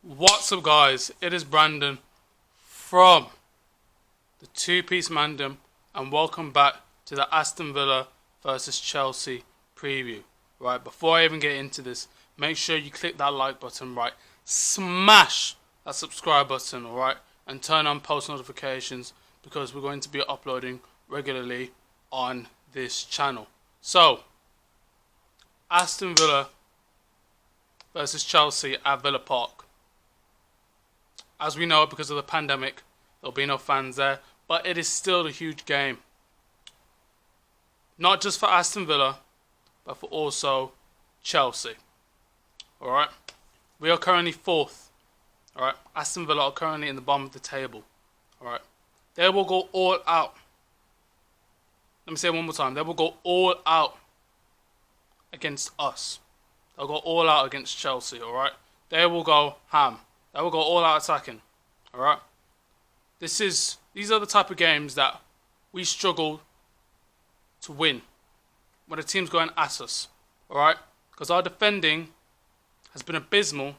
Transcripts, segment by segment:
What's up, guys? It is Brandon from the Two-Piece Mandem, and welcome back to the Aston Villa versus Chelsea preview. Right, before I even get into this, make sure you click that like button, right? Smash that subscribe button, alright? And turn on post notifications because we're going to be uploading regularly on this channel. So, Aston Villa versus Chelsea at Villa Park. As we know, because of the pandemic, there'll be no fans there, but it is still a huge game. Not just for Aston Villa, but for also Chelsea. Alright? We are currently fourth. Alright? Aston Villa are currently in the bottom of the table. Alright? They will go all out. Let me say it one more time. They will go all out against us. They'll go all out against Chelsea, alright? They will go ham. They will go all out attacking. Alright? These are the type of games that we struggle to win when the team's going at us. Alright? Because our defending has been abysmal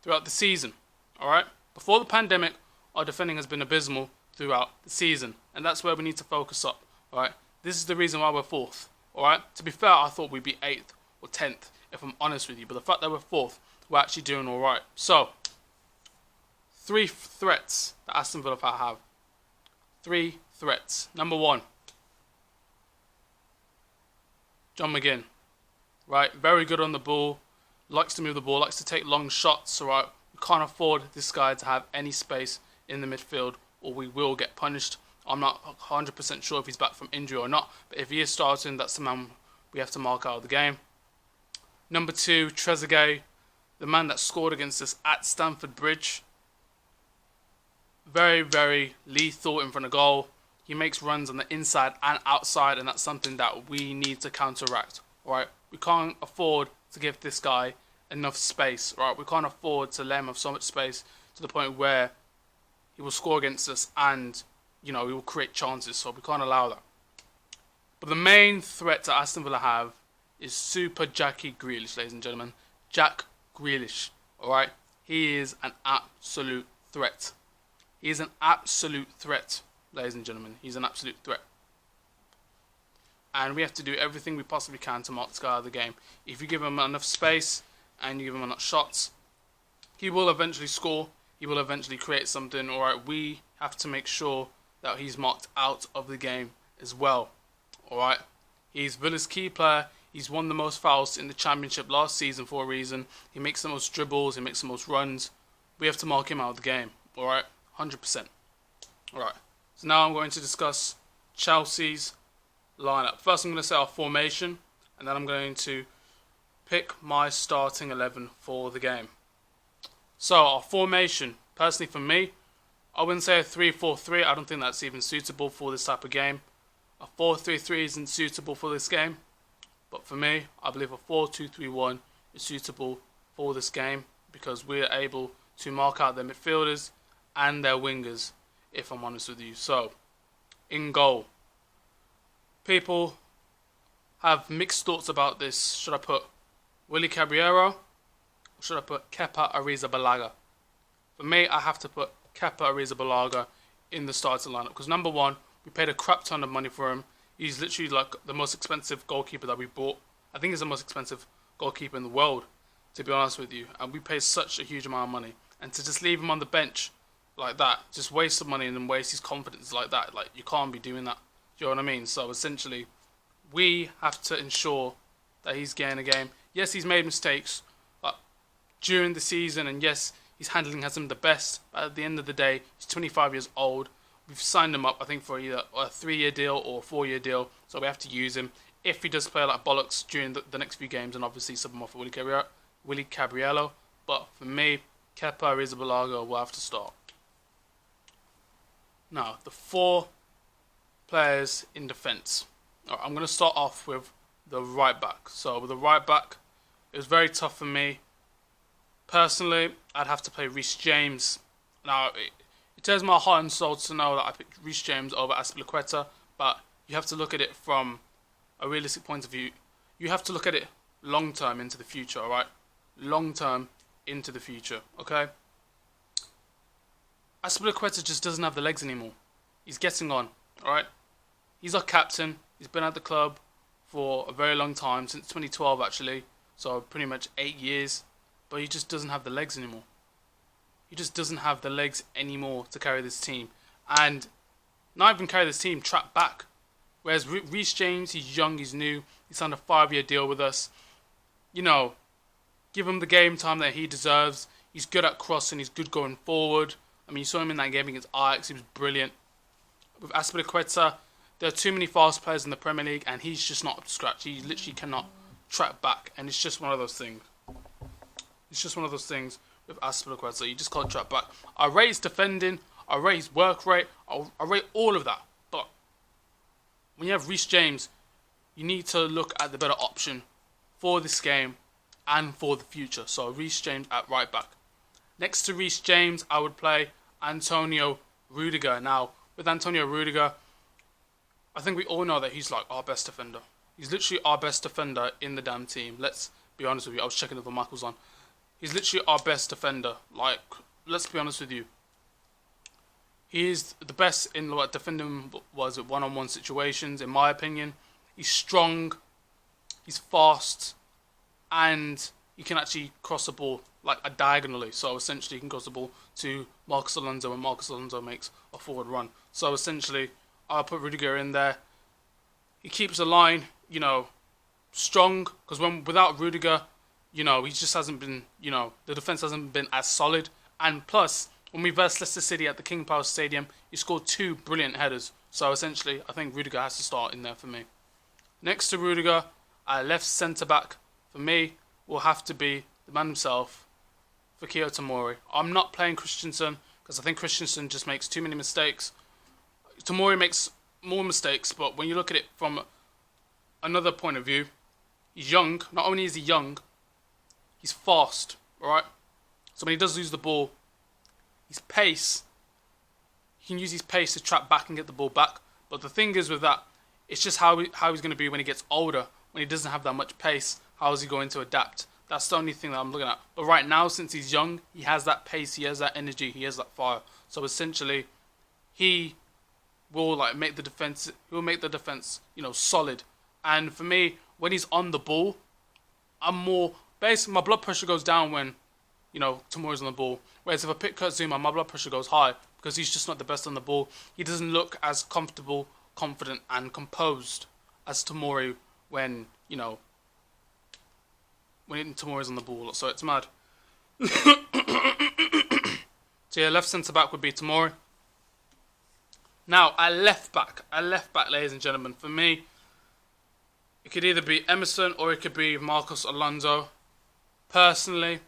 throughout the season. Alright? Before the pandemic, our defending has been abysmal throughout the season. And that's where we need to focus up. Alright? This is the reason why we're fourth. Alright? To be fair, I thought we'd be 8th or 10th, if I'm honest with you. But the fact that we're fourth, we're actually doing alright. So, 3 threats that Aston Villa have. 3 threats. Number 1, John McGinn. Right, very good on the ball. Likes to move the ball, likes to take long shots. Alright, we can't afford this guy to have any space in the midfield, or we will get punished. I'm not 100% sure if he's back from injury or not, but if he is starting, that's the man we have to mark out of the game. Number 2, Trezeguet, the man that scored against us at Stamford Bridge. Very, very lethal in front of goal. He makes runs on the inside and outside, and that's something that we need to counteract. Alright, we can't afford to give this guy enough space. Alright, we can't afford to let him have so much space to the point where he will score against us and, you know, he will create chances. So we can't allow that. But the main threat that Aston Villa have is Super Jackie Grealish, ladies and gentlemen. Jack Grealish. Alright, he is an absolute threat. He is an absolute threat, ladies and gentlemen. He's an absolute threat. And we have to do everything we possibly can to mark this guy out of the game. If you give him enough space and you give him enough shots, he will eventually score. He will eventually create something. Alright, we have to make sure that he's marked out of the game as well. Alright, he's Villa's key player. He's won the most fouls in the Championship last season for a reason. He makes the most dribbles. He makes the most runs. We have to mark him out of the game. Alright, 100%. Alright, so now I'm going to discuss Chelsea's lineup. First, I'm going to say our formation, and then I'm going to pick my starting 11 for the game. So, our formation, personally for me, I wouldn't say a 3-4-3. I don't think that's even suitable for this type of game. A 4-3-3 isn't suitable for this game. But for me, I believe a 4-2-3-1 is suitable for this game because we're able to mark out their midfielders and their wingers, if I'm honest with you. So, in goal, people have mixed thoughts about this. Should I put Willy Caballero or should I put Kepa Arrizabalaga? For me, I have to put Kepa Arrizabalaga in the starting lineup because number 1, we paid a crap ton of money for him. He's literally like the most expensive goalkeeper that we bought. I think he's the most expensive goalkeeper in the world, to be honest with you. And we paid such a huge amount of money. And to just leave him on the bench like that, just waste the money and then waste his confidence like that. Like, you can't be doing that. Do you know what I mean? So essentially, we have to ensure that he's getting a game. Yes, he's made mistakes during the season, and yes, his handling hasn't been the best. But at the end of the day, he's 25 years old. We've signed him up, I think, for either a 3-year deal or a 4-year deal, so we have to use him. If he does play like bollocks during the next few games, and obviously sub him off for Willy Caballero. But for me, Kepa Arrizabalaga will have to start. Now, the 4 players in defence. Alright, I'm going to start off with the right back. So with the right back, it was very tough for me. Personally, I'd have to play Reece James. Now, it tears my heart and soul to know that I picked Reece James over Azpilicueta, but you have to look at it from a realistic point of view. You have to look at it long term into the future, alright? Long term into the future. Okay. Aspilicueta just doesn't have the legs anymore. He's getting on. All right. He's our captain. He's been at the club for a very long time, since 2012 actually. So pretty much 8 years. But he just doesn't have the legs anymore. He just doesn't have the legs anymore to carry this team. And not even carry this team, track back. Whereas Reece James, he's young, he's new. He signed a 5-year deal with us. You know, give him the game time that he deserves. He's good at crossing, he's good going forward. I mean, you saw him in that game against Ajax, he was brilliant. With Aspilicueta, there are too many fast players in the Premier League, and he's just not up to scratch. He literally cannot track back, and it's just one of those things. It's just one of those things with Aspilicueta. You just can't track back. I rate his defending, I rate his work rate, I rate all of that. But when you have Reece James, you need to look at the better option for this game and for the future. So Reece James at right back. Next to Reece James, I would play Antonio Rudiger. Now, with Antonio Rudiger, I think we all know that he's like our best defender. He's literally our best defender in the damn team. Let's be honest with you. I was checking if the mic was on. He's literally our best defender. Like, let's be honest with you. He is the best in what defending was at one-on-one situations, in my opinion. He's strong, he's fast, and he can actually cross the ball like diagonally. So essentially, he can cross the ball to Marcos Alonso when Marcos Alonso makes a forward run. So essentially, I'll put Rudiger in there. He keeps the line, you know, strong, because without Rudiger, you know, he just hasn't been, you know, the defense hasn't been as solid. And plus, when we versed Leicester City at the King Power Stadium, he scored 2 brilliant headers. So essentially, I think Rudiger has to start in there for me. Next to Rudiger, left centre back for me will have to be the man himself, Fikayo Tomori. I'm not playing Christensen because I think Christensen just makes too many mistakes. Tomori makes more mistakes, but when you look at it from another point of view, he's young. Not only is he young, he's fast, alright? So when he does lose the ball, his pace, he can use his pace to trap back and get the ball back. But the thing is with that, it's just how he's going to be when he gets older, when he doesn't have that much pace. How is he going to adapt? That's the only thing that I'm looking at. But right now, since he's young, he has that pace, he has that energy, he has that fire. So essentially, he will make the defense. He will make the defense, you know, solid. And for me, when he's on the ball, I'm more basically my blood pressure goes down when, you know, Tomori's on the ball. Whereas if I pick Kurt Zouma, my blood pressure goes high because he's just not the best on the ball. He doesn't look as comfortable, confident, and composed as Tomori when, you know, when Tomori's on the ball. So it's mad. So yeah, left centre back would be Tomori. Now, a left back, ladies and gentlemen, for me, it could either be Emerson or it could be Marcos Alonso. Personally,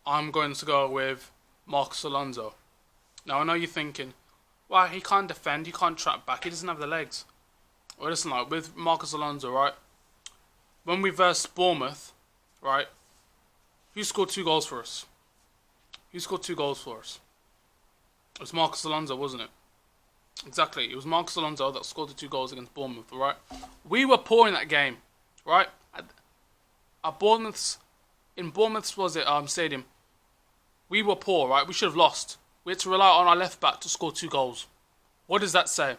I'm going to go with Marcos Alonso. Now, I know you're thinking, well, he can't defend, he can't track back, he doesn't have the legs. Well, listen, like, with Marcos Alonso, right, when we versed Bournemouth, right, who scored 2 goals for us? Who scored 2 goals for us? It was Marcos Alonso, wasn't it? Exactly, it was Marcos Alonso that scored the 2 goals against Bournemouth, right? We were poor in that game, right? At Bournemouth's, in Bournemouth's, stadium, we were poor, right? We should have lost. We had to rely on our left back to score 2 goals. What does that say?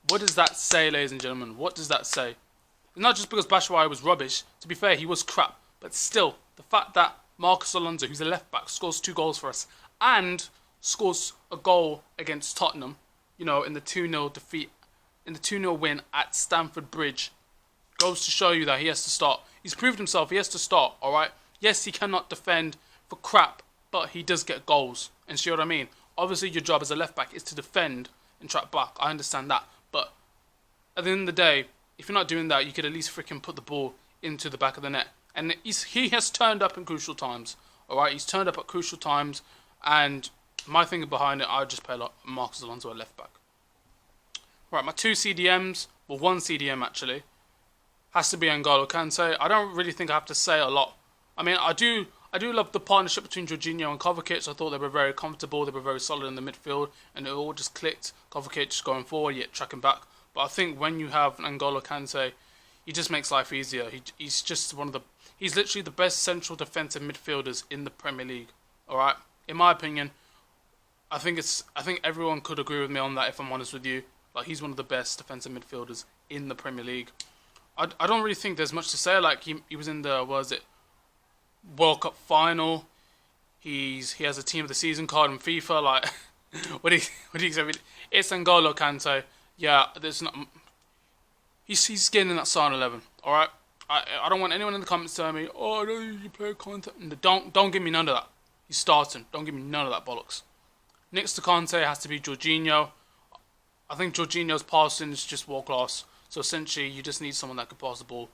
What does that say, ladies and gentlemen? What does that say? It's not just because Batshuayi was rubbish. To be fair, he was crap. But still, the fact that Marcos Alonso, who's a left back, scores 2 goals for us and scores a goal against Tottenham, you know, in the 2-0 defeat, in the 2-0 win at Stamford Bridge, goes to show you that he has to start. He's proved himself, he has to start, alright? Yes, he cannot defend for crap, but he does get goals. And see what I mean? Obviously, your job as a left back is to defend and track back. I understand that. But at the end of the day, if you're not doing that, you could at least freaking put the ball into the back of the net. And he has turned up in crucial times, alright? He's turned up at crucial times, and my thinking behind it, I would just play Marcos Alonso at left back. Right, my 2 CDMs, well, 1 CDM actually, has to be N'Golo Kante. I don't really think I have to say a lot. I mean, I do love the partnership between Jorginho and Kovacic. I thought they were very comfortable, they were very solid in the midfield, and it all just clicked. Kovacic just going forward, yet tracking back. But I think when you have N'Golo Kante, he just makes life easier. He's just He's literally the best central defensive midfielders in the Premier League. All right, in my opinion, I think everyone could agree with me on that. If I'm honest with you, like he's one of the best defensive midfielders in the Premier League. I don't really think there's much to say. Like he was in the World Cup final. He has a team of the season card in FIFA. Like what do you say? It's N'Golo Kante. Yeah, there's not. He's getting in that starting 11. All right. I don't want anyone in the comments telling me, oh, no, you play Kante. Don't give me none of that. He's starting. Don't give me none of that bollocks. Next to Kante has to be Jorginho. I think Jorginho's passing is just world class. So essentially, you just need someone that can pass the ball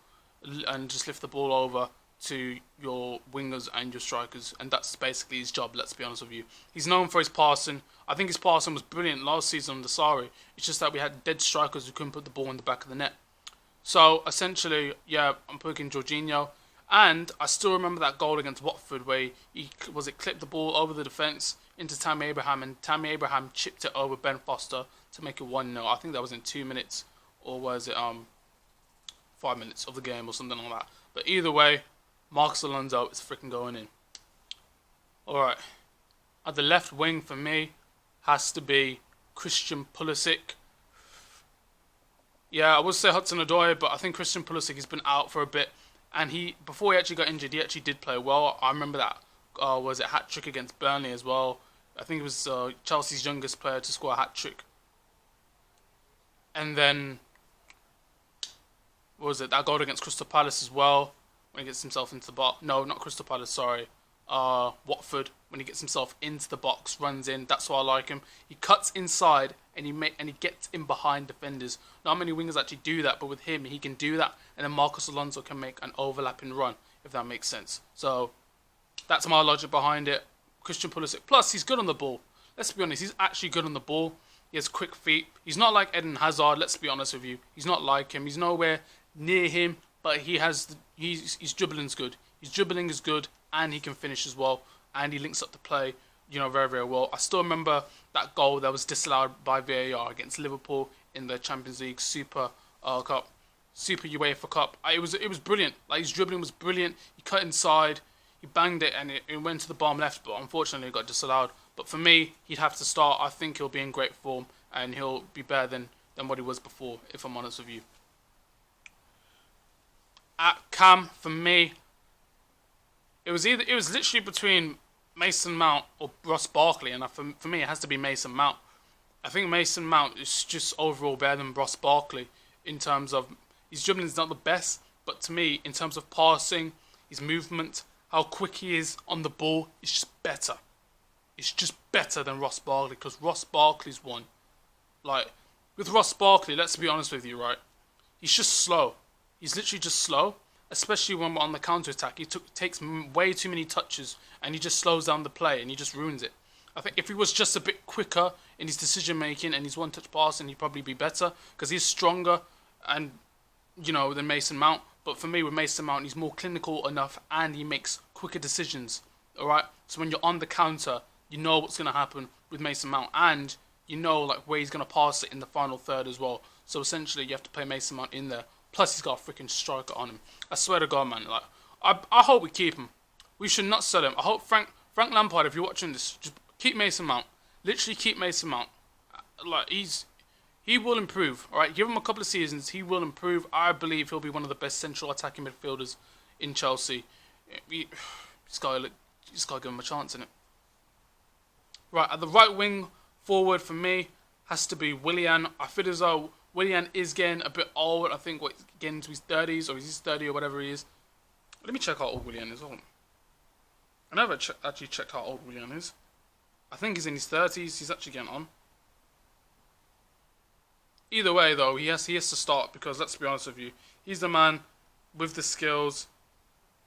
and just lift the ball over to your wingers and your strikers, and that's basically his job. Let's be honest with you. He's known for his passing. I think his passing was brilliant last season under Sarri. It's just that we had dead strikers who couldn't put the ball in the back of the net. So essentially, yeah, I'm picking Jorginho. And I still remember that goal against Watford where he clipped the ball over the defence into Tammy Abraham, and Tammy Abraham chipped it over Ben Foster to make it 1-0. I think that was in 2 minutes, or was it 5 minutes of the game or something like that. But either way, Marcos Alonso is freaking going in. Alright. At the left wing for me has to be Christian Pulisic. Yeah, I would say Hudson-Odoi, but I think Christian Pulisic has been out for a bit. And before he actually got injured, he actually did play well. I remember that, hat-trick against Burnley as well. I think it was Chelsea's youngest player to score a hat-trick. And then, that goal against Crystal Palace as well, when he gets himself into the box. No, not Crystal Palace, sorry. Watford, when he gets himself into the box, runs in. That's why I like him. He cuts inside and he gets in behind defenders. Not many wingers actually do that, but with him, he can do that. And then Marcos Alonso can make an overlapping run, if that makes sense. So that's my logic behind it. Christian Pulisic. Plus, he's good on the ball. Let's be honest, he's actually good on the ball. He has quick feet. He's not like Eden Hazard, let's be honest with you. He's not like him. He's nowhere near him, but his dribbling's good. His dribbling is good, and he can finish as well. And he links up the play, very, very well. I still remember that goal that was disallowed by VAR against Liverpool in the Champions League Super Cup, Super UEFA Cup. It was brilliant. Like his dribbling was brilliant. He cut inside, he banged it, and it went to the bottom left. But unfortunately, it got disallowed. But for me, he'd have to start. I think he'll be in great form, and he'll be better than what he was before, if I'm honest with you. At Cam, for me, it was literally between Mason Mount or Ross Barkley, and for me, it has to be Mason Mount. I think Mason Mount is just overall better than Ross Barkley in terms of his dribbling is not the best, but to me, in terms of passing, his movement, how quick he is on the ball, it's just better. It's just better than Ross Barkley, because Ross Barkley's one. Like, with Ross Barkley, let's be honest with you, right? He's just slow. He's literally just slow, especially when we're on the counter-attack. He takes way too many touches, and he just slows down the play, and he just ruins it. I think if he was just a bit quicker in his decision-making and his one-touch passing, he'd probably be better, because he's stronger and than Mason Mount. But for me, with Mason Mount, he's more clinical enough, and he makes quicker decisions. All right. So when you're on the counter, you know what's going to happen with Mason Mount, and you know where he's going to pass it in the final third as well. So essentially, you have to play Mason Mount in there. Plus, he's got a freaking striker on him. I swear to God, man. Like, I hope we keep him. We should not sell him. I hope Frank Lampard, if you're watching this, just keep Mason Mount. Literally keep Mason Mount. Like, he will improve. All right, give him a couple of seasons. He will improve. I believe he'll be one of the best central attacking midfielders in Chelsea. Just gotta give him a chance, innit? Right, at the right wing forward for me has to be Willian. I feel as though Willian is getting a bit old. I think getting into his 30s, or he's 30 or whatever he is. Let me check how old Willian is. Hold on. I never actually checked how old Willian is. I think he's in his 30s. He's actually getting on. Either way, though, he has to start, because let's be honest with you, he's the man with the skills.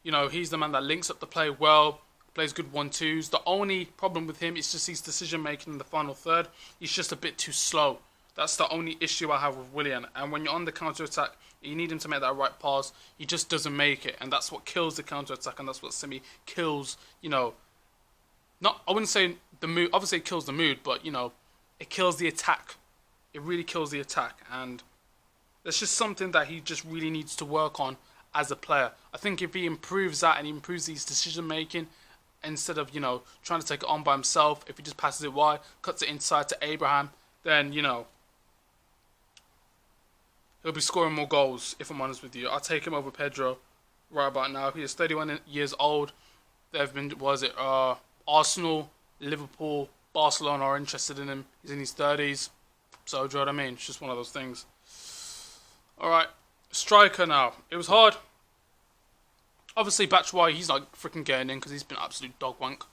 He's the man that links up the play well, plays good 1-2s. The only problem with him is just his decision making in the final third. He's just a bit too slow. That's the only issue I have with Willian. And when you're on the counter attack, you need him to make that right pass. He just doesn't make it, and that's what kills the counter attack, and that's what kills. I wouldn't say the mood. Obviously, it kills the mood, but it kills the attack. It really kills the attack, and that's just something that he just really needs to work on as a player. I think if he improves that and he improves his decision making, instead of, trying to take it on by himself, if he just passes it wide, cuts it inside to Abraham, then, he'll be scoring more goals, if I'm honest with you. I'll take him over Pedro right about now. He is 31 years old. There have been, Arsenal, Liverpool, Barcelona are interested in him. He's in his 30s. So, do you know what I mean? It's just one of those things. Alright, striker now. It was hard. Obviously, Batshuayi, he's not freaking getting in because he's been absolute dog wank.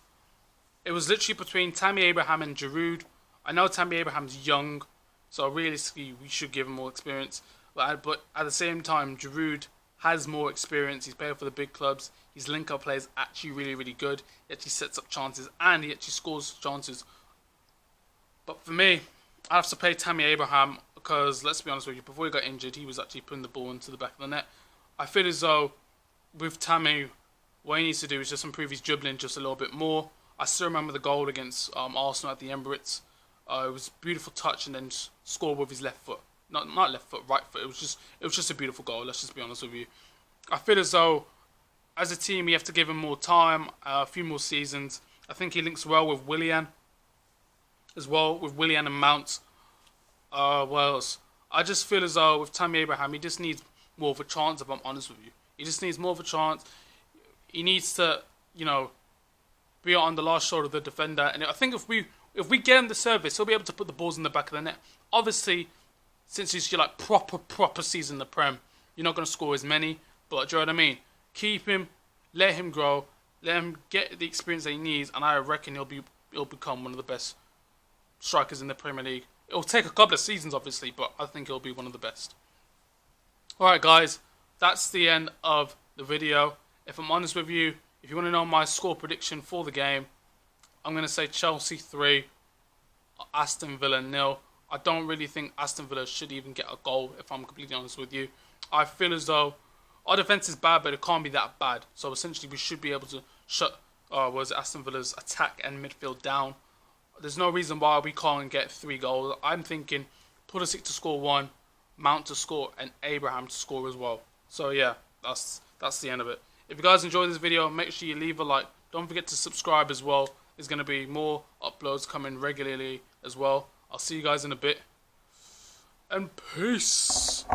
It was literally between Tammy Abraham and Giroud. I know Tammy Abraham's young, so realistically, we should give him more experience. But at the same time, Giroud has more experience. He's played for the big clubs. His link-up play is actually really, really good. He actually sets up chances and he actually scores chances. But for me, I have to play Tammy Abraham because, let's be honest with you, before he got injured, he was actually putting the ball into the back of the net. I feel as though with Tammy, what he needs to do is just improve his dribbling just a little bit more. I still remember the goal against Arsenal at the Emirates. It was a beautiful touch and then scored with his left foot. Not left foot, right foot. It was just a beautiful goal. Let's just be honest with you. I feel as though as a team we have to give him more time, a few more seasons. I think he links well with Willian as well, with Willian and Mount. What else? I just feel as though with Tammy Abraham, he just needs more of a chance, if I'm honest with you. He just needs more of a chance. He needs to, be on the last shoulder of the defender. And I think if we get him the service, he'll be able to put the balls in the back of the net. Obviously, since he's your proper season in the Prem, you're not going to score as many. But do you know what I mean? Keep him, let him grow, let him get the experience that he needs, and I reckon he'll become one of the best strikers in the Premier League. It'll take a couple of seasons, obviously, but I think he'll be one of the best. Alright, guys, that's the end of the video. If I'm honest with you, if you want to know my score prediction for the game, I'm going to say Chelsea 3, Aston Villa 0. I don't really think Aston Villa should even get a goal, if I'm completely honest with you. I feel as though our defence is bad, but it can't be that bad. So essentially, we should be able to shut Aston Villa's attack and midfield down. There's no reason why we can't get 3 goals. I'm thinking Pulisic to score 1, Mount to score, and Abraham to score as well. So yeah, that's the end of it. If you guys enjoyed this video, make sure you leave a like. Don't forget to subscribe as well. There's going to be more uploads coming regularly as well. I'll see you guys in a bit. And peace.